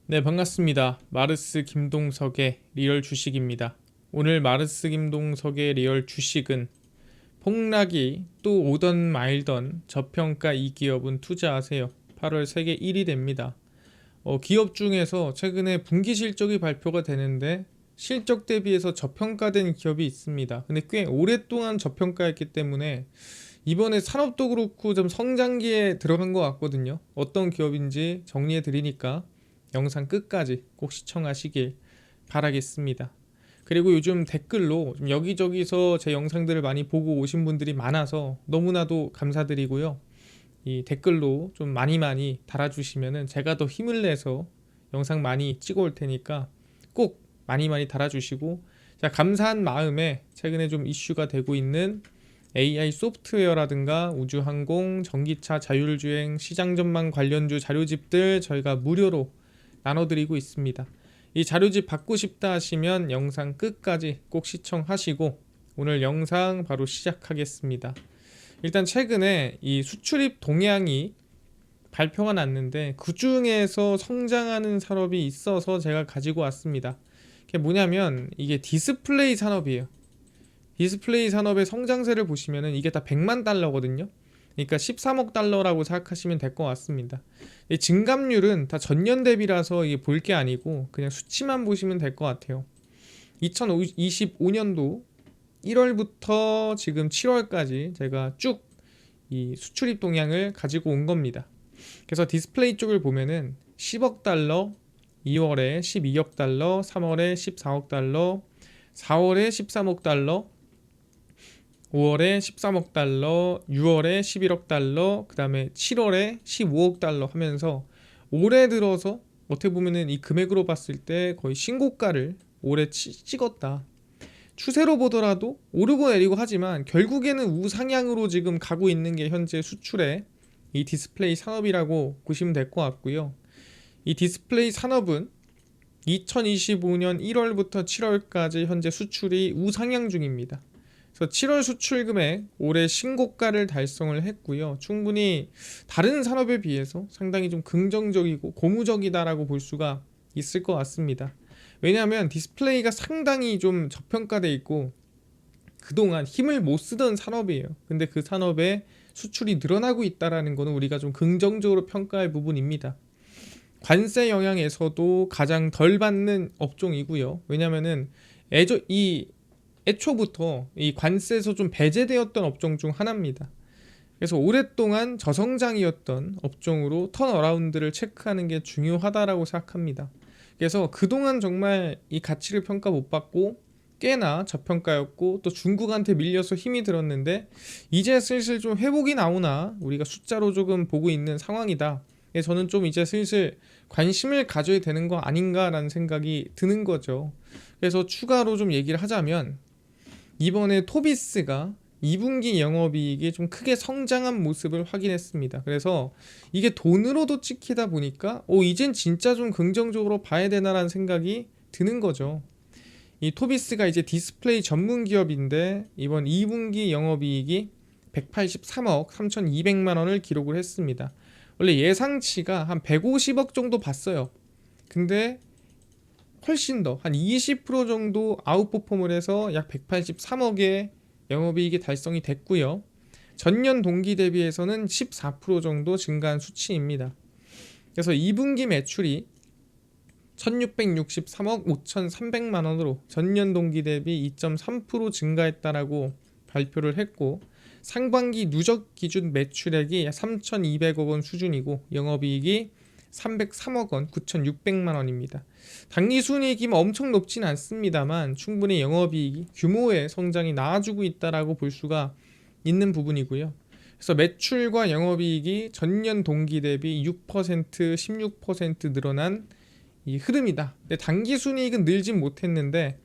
네, 반갑습니다. 마르스 김동석의 리얼 주식입니다. 오늘 마르스 김동석의 리얼 주식은 폭락이 또 오던 말던 저평가 이 기업은 투자하세요. 8월 세계 1위 됩니다. 기업 중에서 최근에 분기 실적이 발표가 되는데 실적 대비해서 저평가된 기업이 있습니다. 근데 꽤 오랫동안 저평가했기 때문에 이번에 산업도 그렇고 좀 성장기에 들어간 것 같거든요. 어떤 기업인지 정리해 드리니까 영상 끝까지 꼭 시청하시길 바라겠습니다. 그리고 요즘 댓글로 좀 여기저기서 제 영상들을 많이 보고 오신 분들이 많아서 너무나도 감사드리고요. 이 댓글로 좀 많이 달아주시면은 제가 더 힘을 내서 영상 많이 찍어 올 테니까 꼭 많이 달아주시고, 자, 감사한 마음에 최근에 좀 이슈가 되고 있는 AI 소프트웨어라든가 우주항공, 전기차, 자율주행, 시장 전망 관련주 자료집들 저희가 무료로 나눠드리고 있습니다. 이 자료집 받고 싶다 하시면 영상 끝까지 꼭 시청하시고 오늘 영상 바로 시작하겠습니다. 일단 최근에 이 수출입 동향이 발표가 났는데 그 중에서 성장하는 산업이 있어서 제가 가지고 왔습니다. 그게 뭐냐면 이게 디스플레이 산업이에요. 디스플레이 산업의 성장세를 보시면은 이게 다 100만 달러거든요. 그러니까 13억 달러라고 생각하시면 될 것 같습니다. 이 증감률은 다 전년 대비라서 이게 볼 게 아니고 그냥 수치만 보시면 될 것 같아요. 2025년도 1월부터 지금 7월까지 제가 쭉 이 수출입 동향을 가지고 온 겁니다. 그래서 디스플레이 쪽을 보면은 10억 달러, 2월에 12억 달러, 3월에 14억 달러, 4월에 13억 달러, 5월에 13억 달러, 6월에 11억 달러, 그 다음에 7월에 15억 달러 하면서 올해 들어서 어떻게 보면은 이 금액으로 봤을 때 거의 신고가를 올해 찍었다. 추세로 보더라도 오르고 내리고 하지만 결국에는 우상향으로 지금 가고 있는 게 현재 수출의 이 디스플레이 산업이라고 보시면 될 것 같고요. 이 디스플레이 산업은 2025년 1월부터 7월까지 현재 수출이 우상향 중입니다. 그래서 7월 수출 금액 올해 신고가를 달성을 했고요. 충분히 다른 산업에 비해서 상당히 좀 긍정적이고 고무적이다라고 볼 수가 있을 것 같습니다. 왜냐하면 디스플레이가 상당히 좀 저평가돼 있고 그동안 힘을 못 쓰던 산업이에요. 근데 그 산업에 수출이 늘어나고 있다라는 것은 우리가 좀 긍정적으로 평가할 부분입니다. 관세 영향에서도 가장 덜 받는 업종이고요. 왜냐면은 애초부터 이 관세에서 좀 배제되었던 업종 중 하나입니다. 그래서 오랫동안 저성장이었던 업종으로 턴어라운드를 체크하는 게 중요하다라고 생각합니다. 그래서 그동안 정말 이 가치를 평가 못 받고 꽤나 저평가였고 또 중국한테 밀려서 힘이 들었는데 이제 슬슬 좀 회복이 나오나 우리가 숫자로 조금 보고 있는 상황이다. 그래서 저는 좀 이제 슬슬 관심을 가져야 되는 거 아닌가라는 생각이 드는 거죠. 그래서 추가로 좀 얘기를 하자면 이번에 토비스가 2분기 영업이익이 좀 크게 성장한 모습을 확인했습니다. 그래서 이게 돈으로도 찍히다 보니까 이젠 진짜 좀 긍정적으로 봐야 되나라는 생각이 드는 거죠. 이 토비스가 이제 디스플레이 전문 기업인데 이번 2분기 영업이익이 183억 3,200만 원을 기록을 했습니다. 원래 예상치가 한 150억 정도 봤어요. 근데 훨씬 더 한 20% 정도 아웃퍼폼을 해서 약 183억의 영업이익이 달성이 됐고요. 전년 동기 대비해서는 14% 정도 증가한 수치입니다. 그래서 2분기 매출이 1663억 5300만 원으로 전년 동기 대비 2.3% 증가했다라고 발표를 했고 상반기 누적 기준 매출액이 3200억 원 수준이고 영업이익이 303억 원 9600만 원입니다. 당기순이익이 엄청 높진 않습니다만 충분히 영업이익이 규모의 성장이 나와주고 있다라고 볼 수가 있는 부분이고요. 그래서 매출과 영업이익이 전년 동기 대비 6% 16% 늘어난 이 흐름이다. 근데 당기순이익은 늘진 못했는데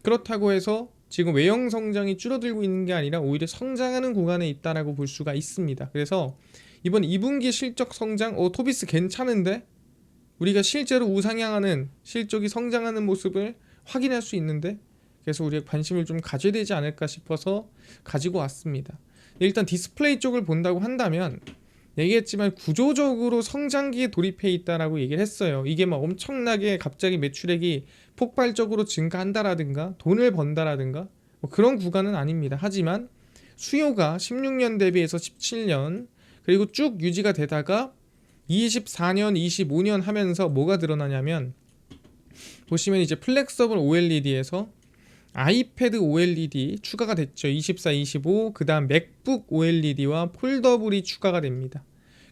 그렇다고 해서 지금 외형 성장이 줄어들고 있는 게 아니라 오히려 성장하는 구간에 있다라고 볼 수가 있습니다. 그래서 이번 2분기 실적 성장, 토비스 괜찮은데? 우리가 실제로 우상향하는 실적이 성장하는 모습을 확인할 수 있는데 그래서 우리가 관심을 좀 가져야 되지 않을까 싶어서 가지고 왔습니다. 일단 디스플레이 쪽을 본다고 한다면 얘기했지만 구조적으로 성장기에 돌입해 있다라고 얘기를 했어요. 이게 막 엄청나게 갑자기 매출액이 폭발적으로 증가한다라든가 돈을 번다라든가 뭐 그런 구간은 아닙니다. 하지만 수요가 16년 대비해서 17년 그리고 쭉 유지가 되다가 24년, 25년 하면서 뭐가 드러나냐면 보시면 이제 플렉서블 OLED에서 아이패드 OLED 추가가 됐죠. 24, 25. 그 다음 맥북 OLED와 폴더블이 추가가 됩니다.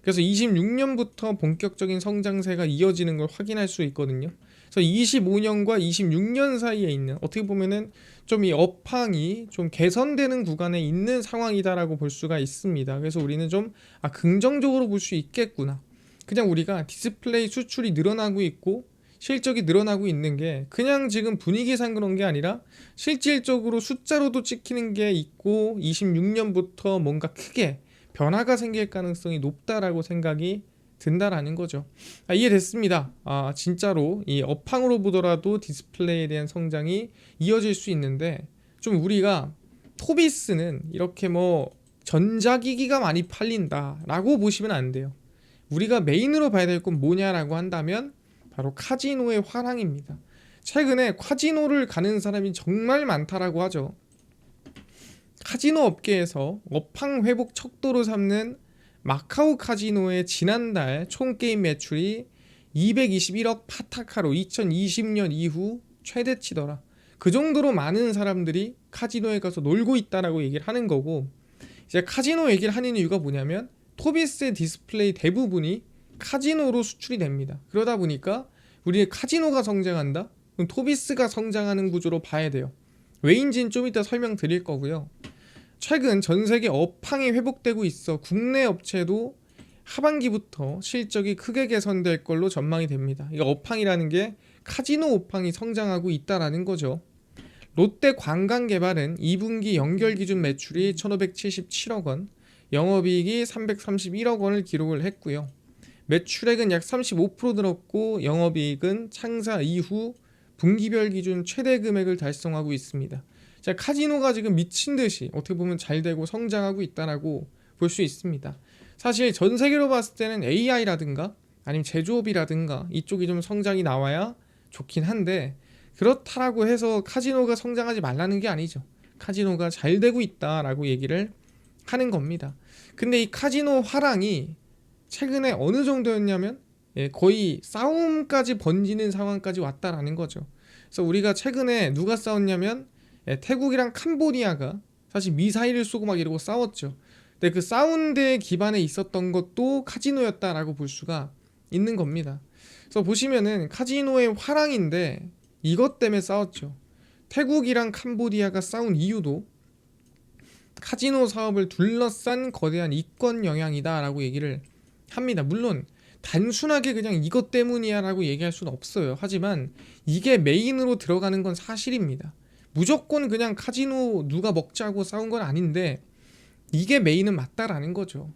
그래서 26년부터 본격적인 성장세가 이어지는 걸 확인할 수 있거든요. 그래서 25년과 26년 사이에 있는 어떻게 보면은 좀 이 업황이 좀 개선되는 구간에 있는 상황이다라고 볼 수가 있습니다. 그래서 우리는 좀 긍정적으로 볼 수 있겠구나. 그냥 우리가 디스플레이 수출이 늘어나고 있고 실적이 늘어나고 있는 게 그냥 지금 분위기상 그런 게 아니라 실질적으로 숫자로도 찍히는 게 있고 26년부터 뭔가 크게 변화가 생길 가능성이 높다라고 생각이 든다라는 거죠. 이해됐습니다. 진짜로 이 업황으로 보더라도 디스플레이에 대한 성장이 이어질 수 있는데 좀 우리가 토비스는 이렇게 뭐 전자기기가 많이 팔린다라고 보시면 안 돼요. 우리가 메인으로 봐야 될 건 뭐냐라고 한다면 바로 카지노의 화랑입니다. 최근에 카지노를 가는 사람이 정말 많다라고 하죠. 카지노 업계에서 업황 회복 척도로 삼는 마카오 카지노의 지난달 총 게임 매출이 221억 파타카로 2020년 이후 최대치더라. 그 정도로 많은 사람들이 카지노에 가서 놀고 있다라고 얘기를 하는 거고, 이제 카지노 얘기를 하는 이유가 뭐냐면 토비스의 디스플레이 대부분이 카지노로 수출이 됩니다. 그러다 보니까 우리의 카지노가 성장한다? 그럼 토비스가 성장하는 구조로 봐야 돼요. 왜인지는 좀 이따 설명드릴 거고요. 최근 전 세계 업황이 회복되고 있어 국내 업체도 하반기부터 실적이 크게 개선될 걸로 전망이 됩니다. 이 업황이라는 게 카지노 업황이 성장하고 있다라는 거죠. 롯데 관광개발은 2분기 연결 기준 매출이 1,577억 원, 영업이익이 331억 원을 기록을 했고요. 매출액은 약 35% 늘었고 영업이익은 창사 이후 분기별 기준 최대 금액을 달성하고 있습니다. 자, 카지노가 지금 미친 듯이 어떻게 보면 잘 되고 성장하고 있다라고 볼 수 있습니다. 사실 전 세계로 봤을 때는 AI라든가 아니면 제조업이라든가 이쪽이 좀 성장이 나와야 좋긴 한데 그렇다라고 해서 카지노가 성장하지 말라는 게 아니죠. 카지노가 잘 되고 있다라고 얘기를 하는 겁니다. 근데 이 카지노 화랑이 최근에 어느 정도였냐면 거의 싸움까지 번지는 상황까지 왔다라는 거죠. 그래서 우리가 최근에 누가 싸웠냐면 태국이랑 캄보디아가 사실 미사일을 쏘고 막 이러고 싸웠죠. 근데 그 싸운 데 기반에 있었던 것도 카지노였다라고 볼 수가 있는 겁니다. 그래서 보시면은 카지노의 화랑인데 이것 때문에 싸웠죠. 태국이랑 캄보디아가 싸운 이유도 카지노 사업을 둘러싼 거대한 이권 영향이다라고 얘기를 합니다. 물론 단순하게 그냥 이것 때문이야 라고 얘기할 수는 없어요. 하지만 이게 메인으로 들어가는 건 사실입니다. 무조건 그냥 카지노 누가 먹자고 싸운 건 아닌데 이게 메인은 맞다라는 거죠.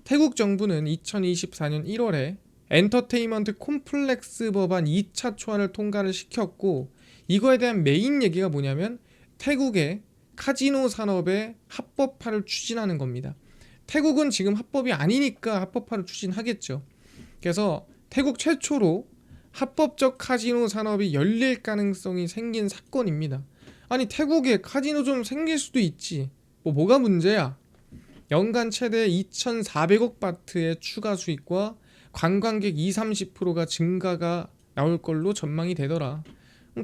태국 정부는 2024년 1월에 엔터테인먼트 콤플렉스 법안 2차 초안을 통과를 시켰고 이거에 대한 메인 얘기가 뭐냐면 태국의 카지노 산업의 합법화를 추진하는 겁니다. 태국은 지금 합법이 아니니까 합법화를 추진하겠죠. 그래서 태국 최초로 합법적 카지노 산업이 열릴 가능성이 생긴 사건입니다. 아니 태국에 카지노 좀 생길 수도 있지. 뭐가 문제야? 연간 최대 2,400억 바트의 추가 수익과 관광객 20-30%가 증가가 나올 걸로 전망이 되더라.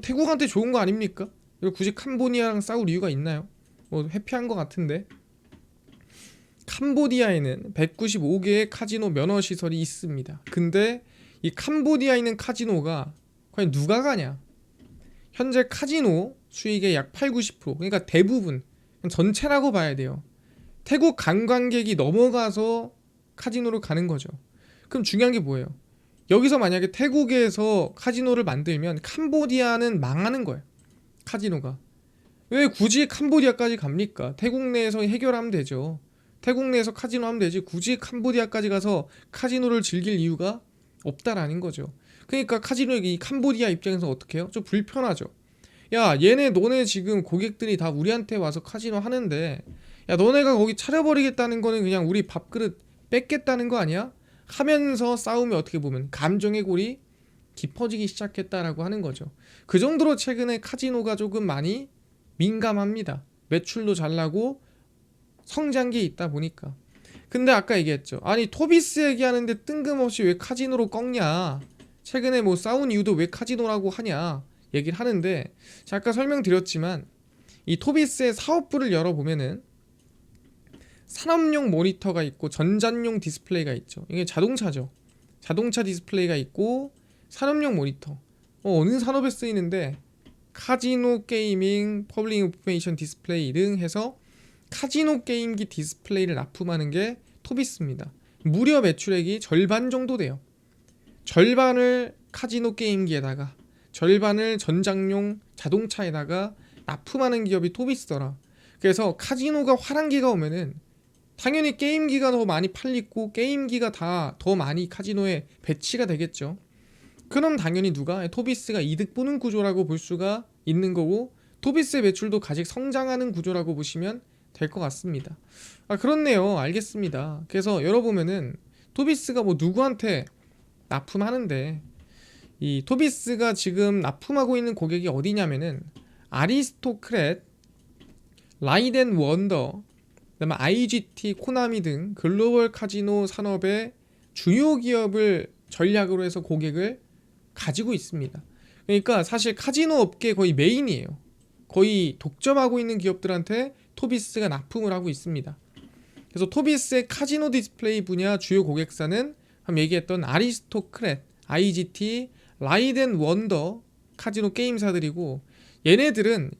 태국한테 좋은 거 아닙니까? 이거 굳이 캄보디아랑 싸울 이유가 있나요? 뭐 회피한 것 같은데. 캄보디아에는 195개의 카지노 면허 시설이 있습니다. 근데 이 캄보디아에 있는 카지노가 과연 누가 가냐? 현재 카지노 수익의 약 8-90%, 그러니까 대부분 전체라고 봐야 돼요. 태국 관광객이 넘어가서 카지노를 가는 거죠. 그럼 중요한 게 뭐예요? 여기서 만약에 태국에서 카지노를 만들면 캄보디아는 망하는 거예요. 카지노가. 왜 굳이 캄보디아까지 갑니까? 태국 내에서 해결하면 되죠. 태국 내에서 카지노 하면 되지 굳이 캄보디아까지 가서 카지노를 즐길 이유가 없다라는 거죠. 그러니까 이 캄보디아 입장에서 어떻게 해요? 좀 불편하죠. 야 너네 지금 고객들이 다 우리한테 와서 카지노 하는데 야 너네가 거기 차려버리겠다는 거는 그냥 우리 밥그릇 뺏겠다는 거 아니야? 하면서 싸움이 어떻게 보면 감정의 골이 깊어지기 시작했다라고 하는 거죠. 그 정도로 최근에 카지노가 조금 많이 민감합니다. 매출도 잘 나고 성장기에 있다 보니까. 근데 아까 얘기했죠. 아니 토비스 얘기하는데 뜬금없이 왜 카지노로 꺾냐, 최근에 뭐 싸운 이유도 왜 카지노라고 하냐 얘기를 하는데, 제가 아까 설명드렸지만 이 토비스의 사업부를 열어보면은 산업용 모니터가 있고 전자용 디스플레이가 있죠. 이게 자동차죠. 자동차 디스플레이가 있고 산업용 모니터. 어느 산업에 쓰이는데 카지노 게이밍 퍼블릭 인포메이션 디스플레이 등 해서 카지노 게임기 디스플레이를 납품하는 게 토비스입니다. 무려 매출액이 절반 정도 돼요. 절반을 카지노 게임기에다가 절반을 전장용 자동차에다가 납품하는 기업이 토비스더라. 그래서 카지노가 화랑기가 오면은 당연히 게임기가 더 많이 팔리고 게임기가 다 더 많이 카지노에 배치가 되겠죠. 그럼 당연히 누가? 토비스가 이득 보는 구조라고 볼 수가 있는 거고, 토비스의 매출도 가직 성장하는 구조라고 보시면 될 것 같습니다. 그렇네요. 알겠습니다. 그래서 열어보면은 토비스가 뭐 누구한테 납품하는데, 이 토비스가 지금 납품하고 있는 고객이 어디냐면은 아리스토크렛, 라이덴 원더, 그다음에 IGT, 코나미 등 글로벌 카지노 산업의 주요 기업을 전략으로 해서 고객을 가지고 있습니다. 그러니까 사실 카지노 업계 거의 메인이에요. 거의 독점하고 있는 기업들한테 토비스가 납품을 하고 있습니다. 그래서 토비스의 카지노 디스플레이 분야 주요 고객사는 한번 얘기했던 아리스토크렛, IGT, 라이덴 원더 카지노 게임사들이고, 얘네들은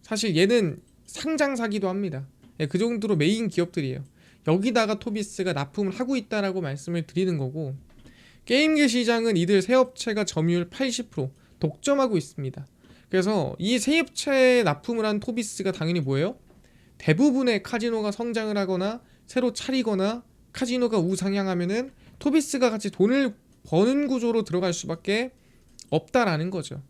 사실 얘는 상장사기도 합니다. 그 정도로 메인 기업들이에요. 여기다가 토비스가 납품을 하고 있다라고 말씀을 드리는 거고, 게임기 시장은 이들 세 업체가 점유율 80% 독점하고 있습니다. 그래서 이 세 업체에 납품을 한 토비스가 당연히 뭐예요? 대부분의 카지노가 성장을 하거나 새로 차리거나 카지노가 우상향하면은 토비스가 같이 돈을 버는 구조로 들어갈 수밖에 없다라는 거죠.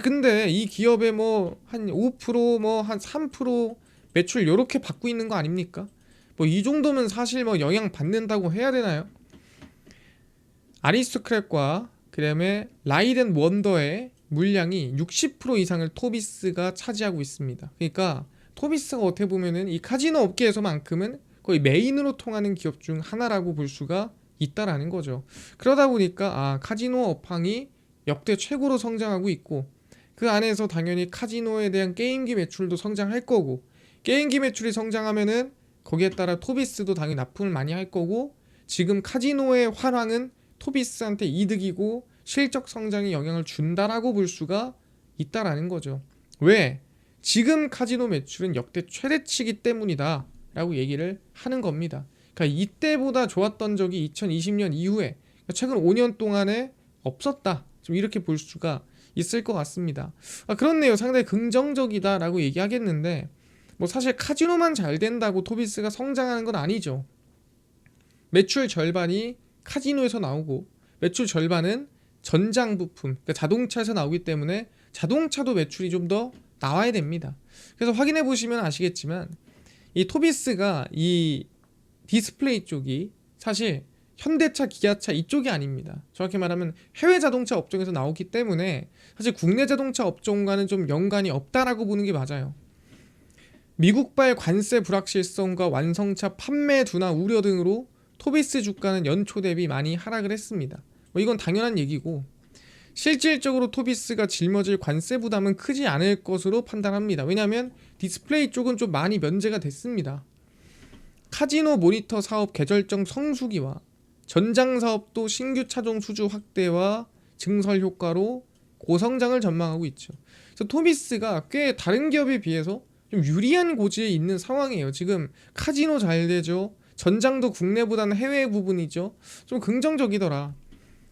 근데 이 기업에 뭐 한 5% 뭐 한 3% 매출 요렇게 받고 있는 거 아닙니까? 뭐 이 정도면 사실 뭐 영향 받는다고 해야 되나요? 아리스토크렛과 그다음에 라이덴 원더의 물량이 60% 이상을 토비스가 차지하고 있습니다. 그러니까 토비스가 어떻게 보면은 이 카지노 업계에서만큼은 거의 메인으로 통하는 기업 중 하나라고 볼 수가 있다라는 거죠. 그러다 보니까 카지노 업황이 역대 최고로 성장하고 있고, 그 안에서 당연히 카지노에 대한 게임기 매출도 성장할 거고, 게임기 매출이 성장하면은 거기에 따라 토비스도 당연히 납품을 많이 할 거고, 지금 카지노의 활황은 토비스한테 이득이고 실적 성장에 영향을 준다라고 볼 수가 있다라는 거죠. 왜? 지금 카지노 매출은 역대 최대치기 때문이다 라고 얘기를 하는 겁니다. 그러니까 이때보다 좋았던 적이 2020년 이후에, 그러니까 최근 5년 동안에 없었다, 좀 이렇게 볼 수가 있을 것 같습니다. 그렇네요. 상당히 긍정적이다 라고 얘기하겠는데, 뭐 사실 카지노만 잘 된다고 토비스가 성장하는 건 아니죠. 매출 절반이 카지노에서 나오고 매출 절반은 전장 부품, 그러니까 자동차에서 나오기 때문에 자동차도 매출이 좀 더 나와야 됩니다. 그래서 확인해 보시면 아시겠지만 이 토비스가 이 디스플레이 쪽이 사실 현대차, 기아차 이쪽이 아닙니다. 정확히 말하면 해외 자동차 업종에서 나오기 때문에 사실 국내 자동차 업종과는 좀 연관이 없다라고 보는 게 맞아요. 미국발 관세 불확실성과 완성차 판매 둔화 우려 등으로 토비스 주가는 연초 대비 많이 하락을 했습니다. 이건 당연한 얘기고, 실질적으로 토비스가 짊어질 관세 부담은 크지 않을 것으로 판단합니다. 왜냐하면 디스플레이 쪽은 좀 많이 면제가 됐습니다. 카지노 모니터 사업 계절적 성수기와 전장 사업도 신규 차종 수주 확대와 증설 효과로 고성장을 전망하고 있죠. 그래서 토비스가 꽤 다른 기업에 비해서 좀 유리한 고지에 있는 상황이에요. 지금 카지노 잘 되죠. 전장도 국내보다는 해외 부분이죠. 좀 긍정적이더라.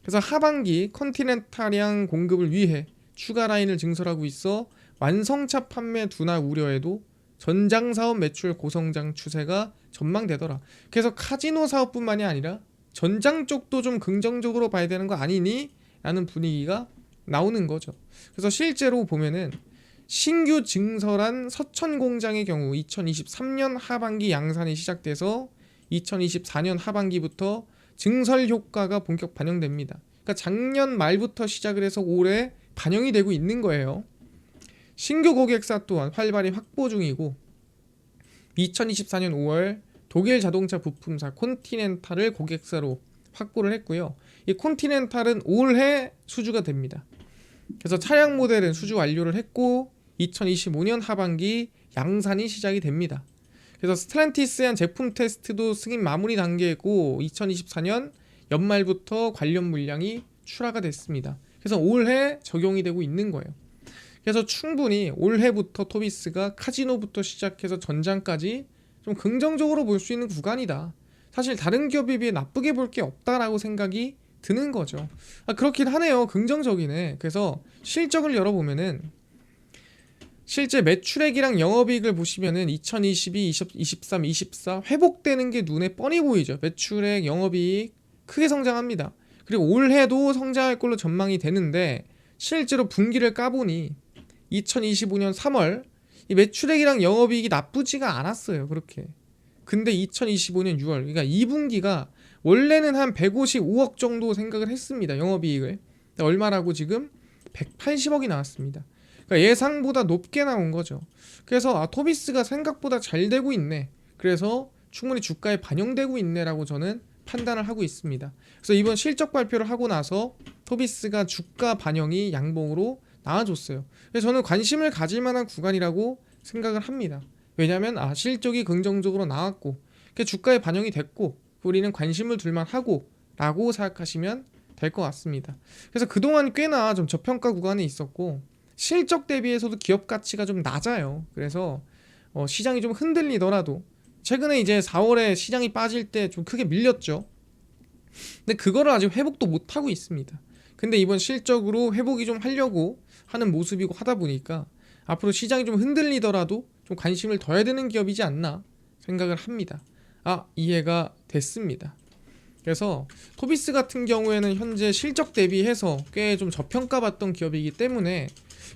그래서 하반기 컨티넨탈량 공급을 위해 추가 라인을 증설하고 있어 완성차 판매 둔화 우려에도 전장 사업 매출 고성장 추세가 전망되더라. 그래서 카지노 사업뿐만이 아니라 전장 쪽도 좀 긍정적으로 봐야 되는 거 아니니? 라는 분위기가 나오는 거죠. 그래서 실제로 보면은 신규 증설한 서천 공장의 경우 2023년 하반기 양산이 시작돼서 2024년 하반기부터 증설 효과가 본격 반영됩니다. 그러니까 작년 말부터 시작을 해서 올해 반영이 되고 있는 거예요. 신규 고객사 또한 활발히 확보 중이고 2024년 5월 독일 자동차 부품사 콘티넨탈을 고객사로 확보를 했고요. 이 콘티넨탈은 올해 수주가 됩니다. 그래서 차량 모델은 수주 완료를 했고 2025년 하반기 양산이 시작이 됩니다. 그래서 스텔란티스에 한 제품 테스트도 승인 마무리 단계고 2024년 연말부터 관련 물량이 출하가 됐습니다. 그래서 올해 적용이 되고 있는 거예요. 그래서 충분히 올해부터 토비스가 카지노부터 시작해서 전장까지 좀 긍정적으로 볼 수 있는 구간이다. 사실 다른 기업에 비해 나쁘게 볼 게 없다라고 생각이 드는 거죠. 그렇긴 하네요. 긍정적이네. 그래서 실적을 열어보면은 실제 매출액이랑 영업이익을 보시면은 2022, 23, 24 회복되는 게 눈에 뻔히 보이죠. 매출액, 영업이익 크게 성장합니다. 그리고 올해도 성장할 걸로 전망이 되는데 실제로 분기를 까보니 2025년 3월 이 매출액이랑 영업이익이 나쁘지가 않았어요. 그렇게. 근데 2025년 6월 그러니까 2분기가 원래는 한 155억 정도 생각을 했습니다. 영업이익을. 얼마라고 지금 180억이 나왔습니다. 그러니까 예상보다 높게 나온 거죠. 그래서 토비스가 생각보다 잘 되고 있네. 그래서 충분히 주가에 반영되고 있네라고 저는 판단을 하고 있습니다. 그래서 이번 실적 발표를 하고 나서 토비스가 주가 반영이 양봉으로 나와줬어요. 그래서 저는 관심을 가질 만한 구간이라고 생각을 합니다. 왜냐하면 실적이 긍정적으로 나왔고 주가에 반영이 됐고 우리는 관심을 둘만 하고 라고 생각하시면 될 것 같습니다. 그래서 그동안 꽤나 좀 저평가 구간에 있었고 실적 대비해서도 기업 가치가 좀 낮아요. 그래서 시장이 좀 흔들리더라도 최근에 이제 4월에 시장이 빠질 때 좀 크게 밀렸죠. 근데 그거를 아직 회복도 못하고 있습니다. 근데 이번 실적으로 회복이 좀 하려고 하는 모습이고 하다 보니까 앞으로 시장이 좀 흔들리더라도 좀 관심을 둬야 되는 기업이지 않나 생각을 합니다. 이해가 됐습니다. 그래서 토비스 같은 경우에는 현재 실적 대비해서 꽤 좀 저평가받던 기업이기 때문에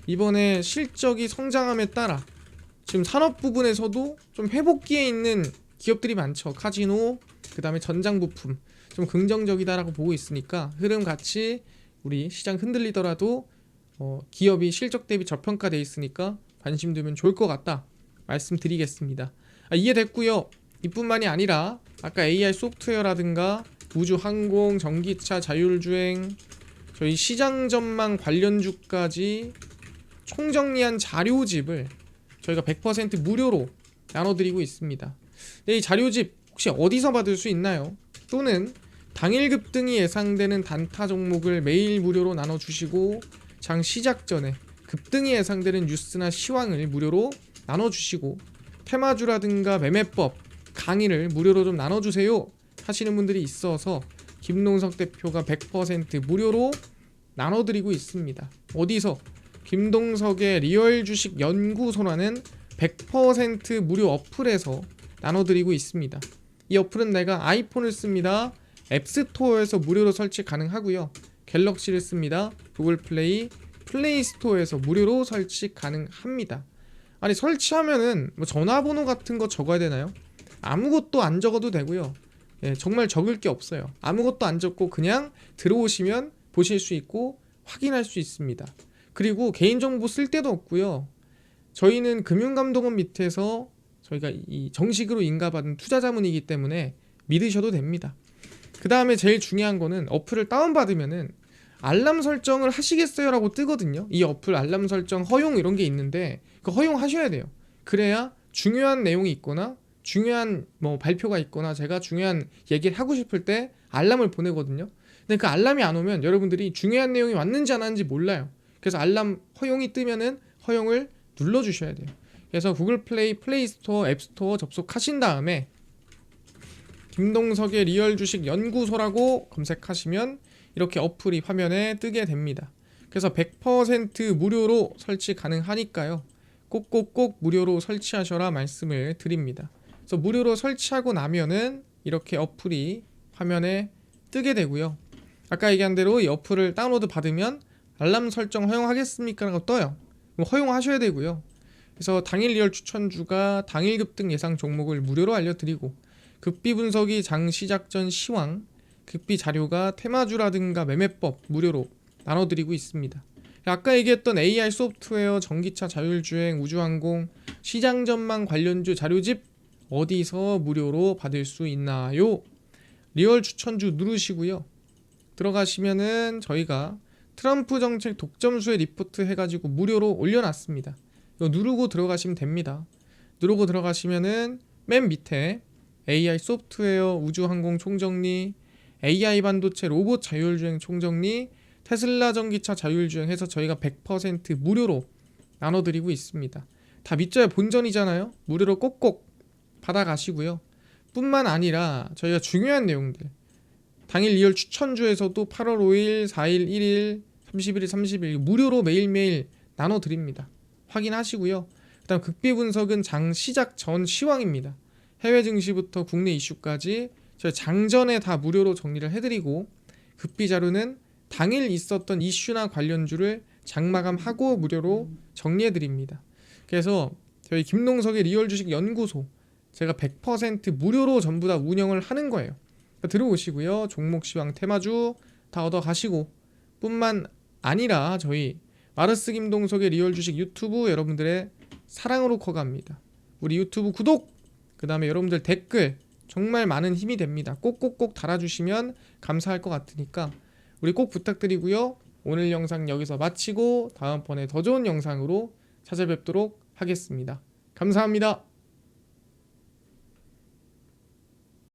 이번에 실적이 성장함에 따라 지금 산업 부분에서도 좀 회복기에 있는 기업들이 많죠. 카지노, 그 다음에 전장 부품 좀 긍정적이다라고 보고 있으니까 흐름 같이 우리 시장 흔들리더라도 기업이 실적 대비 저평가돼 있으니까 관심 두면 좋을 것 같다 말씀드리겠습니다. 이해됐고요. 이뿐만이 아니라 아까 AI 소프트웨어라든가 우주 항공, 전기차, 자율주행 저희 시장 전망 관련주까지 총정리한 자료집을 저희가 100% 무료로 나눠드리고 있습니다. 이 자료집 혹시 어디서 받을 수 있나요? 또는 당일 급등이 예상되는 단타 종목을 매일 무료로 나눠주시고 장 시작 전에 급등이 예상되는 뉴스나 시황을 무료로 나눠주시고 테마주라든가 매매법 강의를 무료로 좀 나눠주세요 하시는 분들이 있어서 김동석 대표가 100% 무료로 나눠드리고 있습니다. 어디서? 김동석의 리얼 주식 연구소라는 100% 무료 어플에서 나눠드리고 있습니다. 이 어플은 내가 아이폰을 씁니다. 앱스토어에서 무료로 설치 가능하고요. 갤럭시를 씁니다. 구글 플레이, 플레이스토어에서 무료로 설치 가능합니다. 아니 설치하면은 뭐 전화번호 같은 거 적어야 되나요? 아무것도 안 적어도 되고요. 정말 적을 게 없어요. 아무것도 안 적고 그냥 들어오시면 보실 수 있고 확인할 수 있습니다. 그리고 개인정보 쓸 데도 없고요. 저희는 금융감독원 밑에서 저희가 이 정식으로 인가받은 투자자문이기 때문에 믿으셔도 됩니다. 그 다음에 제일 중요한 거는 어플을 다운받으면은 알람 설정을 하시겠어요? 라고 뜨거든요. 이 어플 알람 설정 허용 이런 게 있는데 그 허용하셔야 돼요. 그래야 중요한 내용이 있거나 중요한 뭐 발표가 있거나 제가 중요한 얘기를 하고 싶을 때 알람을 보내거든요. 근데 그 알람이 안 오면 여러분들이 중요한 내용이 왔는지 안 왔는지 몰라요. 그래서 알람 허용이 뜨면은 허용을 눌러주셔야 돼요. 그래서 구글 플레이, 플레이스토어, 앱스토어 접속하신 다음에 김동석의 리얼 주식 연구소라고 검색하시면 이렇게 어플이 화면에 뜨게 됩니다. 그래서 100% 무료로 설치 가능하니까요. 꼭꼭꼭 무료로 설치하셔라 말씀을 드립니다. 그래서 무료로 설치하고 나면은 이렇게 어플이 화면에 뜨게 되고요. 아까 얘기한 대로 이 어플을 다운로드 받으면 알람 설정 허용하겠습니까? 라고 떠요. 그럼 허용하셔야 되고요. 그래서 당일 리얼 추천주가 당일 급등 예상 종목을 무료로 알려드리고 극비 분석이 장 시작 전 시황, 극비 자료가 테마주라든가 매매법 무료로 나눠드리고 있습니다. 아까 얘기했던 AI 소프트웨어, 전기차 자율주행, 우주항공, 시장 전망 관련주 자료집 어디서 무료로 받을 수 있나요? 리얼 추천주 누르시고요. 들어가시면은 저희가 트럼프 정책 독점수의 리포트 해가지고 무료로 올려놨습니다. 이거 누르고 들어가시면 됩니다. 누르고 들어가시면은 맨 밑에 AI 소프트웨어, 우주항공 총정리, AI 반도체, 로봇 자율주행 총정리, 테슬라 전기차 자율주행 해서 저희가 100% 무료로 나눠드리고 있습니다. 다 밑져야 본전이잖아요. 무료로 꼭꼭 받아가시고요. 뿐만 아니라 저희가 중요한 내용들, 당일 리얼 추천주에서도 8월 5일, 4일, 1일, 31일, 30일 무료로 매일매일 나눠드립니다. 확인하시고요. 그 다음 극비 분석은 장 시작 전 시황입니다. 해외 증시부터 국내 이슈까지 저희 장전에 다 무료로 정리를 해드리고, 극비 자료는 당일 있었던 이슈나 관련주를 장마감하고 무료로 정리해드립니다. 그래서 저희 김동석의 리얼 주식 연구소 제가 100% 무료로 전부 다 운영을 하는 거예요. 들어오시고요. 종목 시황 테마주 다 얻어 가시고, 뿐만 아니라 저희 마르스 김동석의 리얼 주식 유튜브 여러분들의 사랑으로 커갑니다. 우리 유튜브 구독, 그 다음에 여러분들 댓글 정말 많은 힘이 됩니다. 꼭꼭꼭 달아주시면 감사할 것 같으니까 우리 꼭 부탁드리고요. 오늘 영상 여기서 마치고 다음번에 더 좋은 영상으로 찾아뵙도록 하겠습니다. 감사합니다.